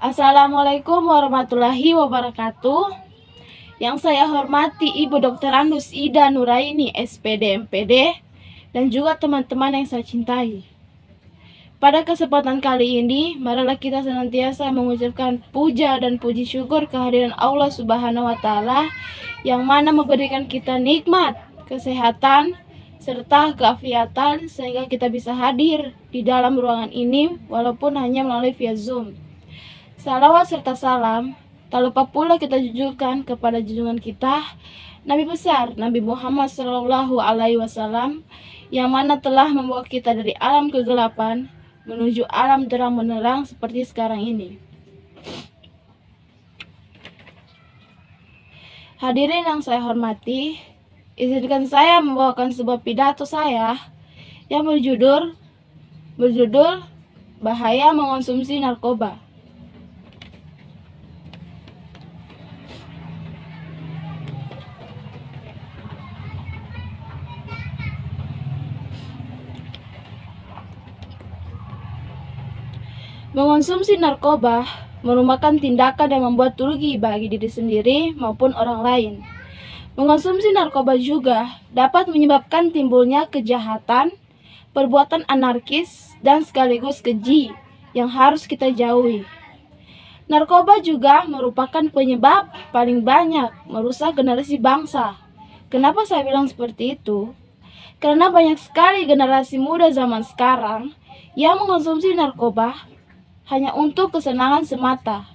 Assalamualaikum warahmatullahi wabarakatuh. Yang saya hormati Ibu Dr. Andus Ida Nuraini, SPD MPD, dan juga teman-teman yang saya cintai. Pada kesempatan kali ini, marilah kita senantiasa mengucapkan puja dan puji syukur kehadiran Allah Subhanahu wa Ta'ala yang mana memberikan kita nikmat, kesehatan, serta keafiatan sehingga kita bisa hadir di dalam ruangan ini walaupun hanya melalui via Zoom. Salawat serta salam tak lupa pula kita jujurkan kepada junjungan kita Nabi besar Nabi Muhammad Shallallahu Alaihi Wasallam yang mana telah membawa kita dari alam kegelapan menuju alam terang menerang seperti sekarang ini. Hadirin yang saya hormati, izinkan saya membawakan sebuah pidato saya yang berjudul Bahaya Mengonsumsi Narkoba. Mengonsumsi narkoba merupakan tindakan yang membuat rugi bagi diri sendiri maupun orang lain. Mengonsumsi narkoba juga dapat menyebabkan timbulnya kejahatan, perbuatan anarkis, dan sekaligus keji yang harus kita jauhi. Narkoba juga merupakan penyebab paling banyak merusak generasi bangsa. Kenapa saya bilang seperti itu? Karena banyak sekali generasi muda zaman sekarang yang mengonsumsi narkoba hanya untuk kesenangan semata,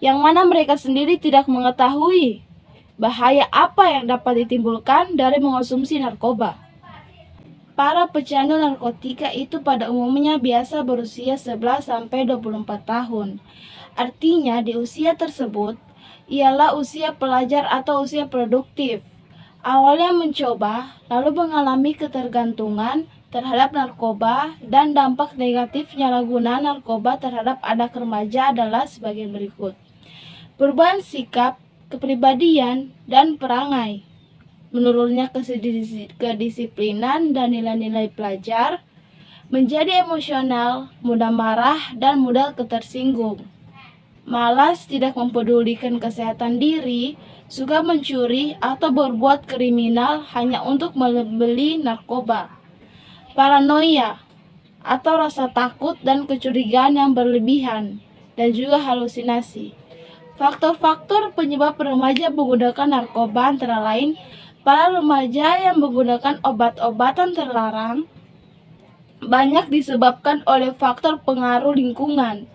yang mana mereka sendiri tidak mengetahui bahaya apa yang dapat ditimbulkan dari mengonsumsi narkoba. Para pecandu narkotika itu pada umumnya biasa berusia 11-24 tahun. Artinya di usia tersebut ialah usia pelajar atau usia produktif. Awalnya mencoba, lalu mengalami ketergantungan terhadap narkoba, dan dampak negatif penyalahgunaan narkoba terhadap anak remaja adalah sebagai berikut. Perubahan sikap, kepribadian, dan perangai, menurunnya kedisiplinan dan nilai-nilai pelajar, menjadi emosional, mudah marah, dan mudah ketersinggung. Malas, tidak mempedulikan kesehatan diri, suka mencuri atau berbuat kriminal hanya untuk membeli narkoba. Paranoia atau rasa takut dan kecurigaan yang berlebihan, dan juga halusinasi. Faktor-faktor penyebab remaja menggunakan narkoba antara lain para remaja yang menggunakan obat-obatan terlarang banyak disebabkan oleh faktor pengaruh lingkungan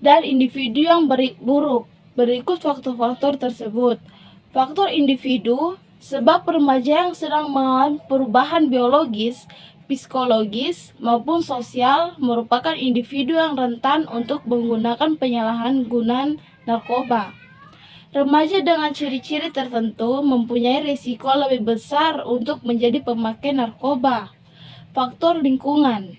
dan individu yang buruk. Berikut faktor-faktor tersebut. Faktor individu, sebab remaja yang sedang mengalami perubahan biologis, psikologis, maupun sosial merupakan individu yang rentan untuk menggunakan penyalahgunaan narkoba. Remaja dengan ciri-ciri tertentu mempunyai risiko lebih besar untuk menjadi pemakai narkoba. Faktor lingkungan,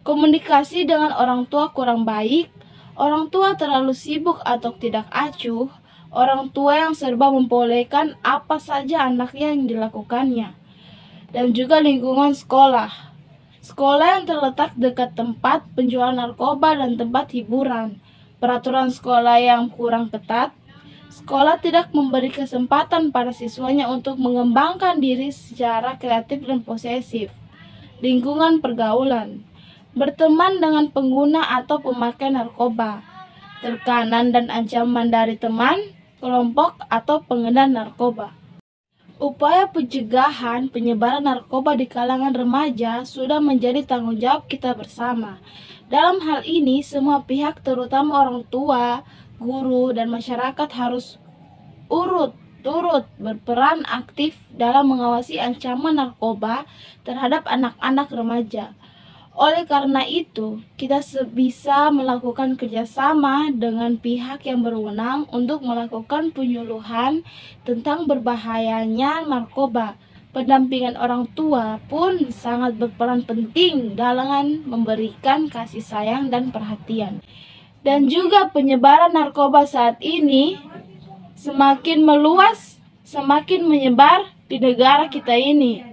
komunikasi dengan orang tua kurang baik, orang tua terlalu sibuk atau tidak acuh, orang tua yang serba membolehkan apa saja anaknya yang dilakukannya, dan juga lingkungan sekolah. Sekolah yang terletak dekat tempat penjualan narkoba dan tempat hiburan. Peraturan sekolah yang kurang ketat. Sekolah tidak memberi kesempatan pada siswanya untuk mengembangkan diri secara kreatif dan posesif. Lingkungan pergaulan. Berteman dengan pengguna atau pemakai narkoba. Tekanan dan ancaman dari teman, kelompok, atau pengedar narkoba. Upaya pencegahan penyebaran narkoba di kalangan remaja sudah menjadi tanggung jawab kita bersama. Dalam hal ini, semua pihak terutama orang tua, guru, dan masyarakat harus turut berperan aktif dalam mengawasi ancaman narkoba terhadap anak-anak remaja. Oleh karena itu, kita bisa melakukan kerjasama dengan pihak yang berwenang untuk melakukan penyuluhan tentang berbahayanya narkoba. Pendampingan orang tua pun sangat berperan penting dalam memberikan kasih sayang dan perhatian. Dan juga penyebaran narkoba saat ini semakin meluas, semakin menyebar di negara kita ini.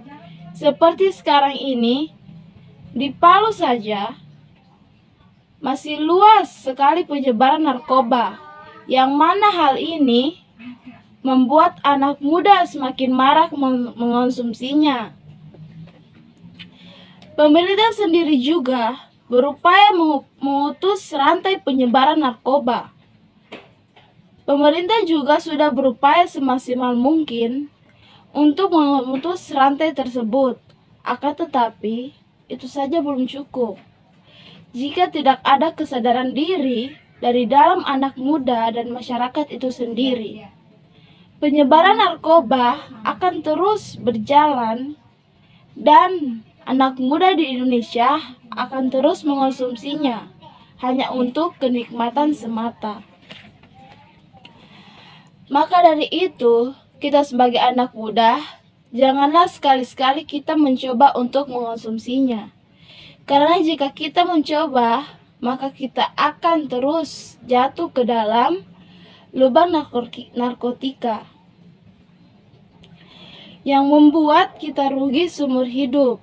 Seperti sekarang ini, di Palu saja masih luas sekali penyebaran narkoba, yang mana hal ini membuat anak muda semakin marak mengonsumsinya. Pemerintah sendiri juga berupaya memutus rantai penyebaran narkoba. Pemerintah juga sudah berupaya semaksimal mungkin untuk memutus rantai tersebut. Akan tetapi, itu saja belum cukup. Jika tidak ada kesadaran diri dari dalam anak muda dan masyarakat itu sendiri, penyebaran narkoba akan terus berjalan dan anak muda di Indonesia akan terus mengonsumsinya hanya untuk kenikmatan semata. Maka dari itu, kita sebagai anak muda, janganlah sekali-sekali kita mencoba untuk mengonsumsinya. Karena jika kita mencoba, maka kita akan terus jatuh ke dalam lubang narkotika yang membuat kita rugi seumur hidup.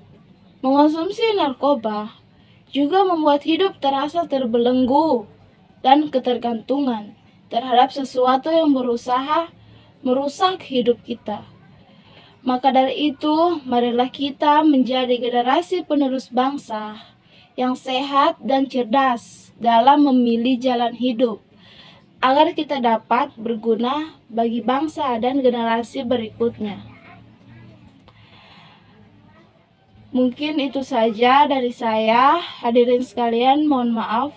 Mengonsumsi narkoba juga membuat hidup terasa terbelenggu dan ketergantungan terhadap sesuatu yang berusaha merusak hidup kita. Maka dari itu, marilah kita menjadi generasi penerus bangsa yang sehat dan cerdas dalam memilih jalan hidup, agar kita dapat berguna bagi bangsa dan generasi berikutnya. Mungkin itu saja dari saya. Hadirin sekalian, mohon maaf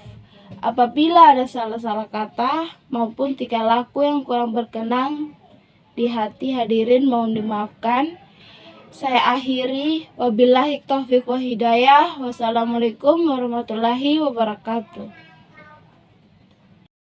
apabila ada salah-salah kata maupun tingkah laku yang kurang berkenan di hati hadirin, mohon dimaafkan. Saya akhiri, wabillahi taufiq wa hidayah. Wassalamualaikum warahmatullahi wabarakatuh.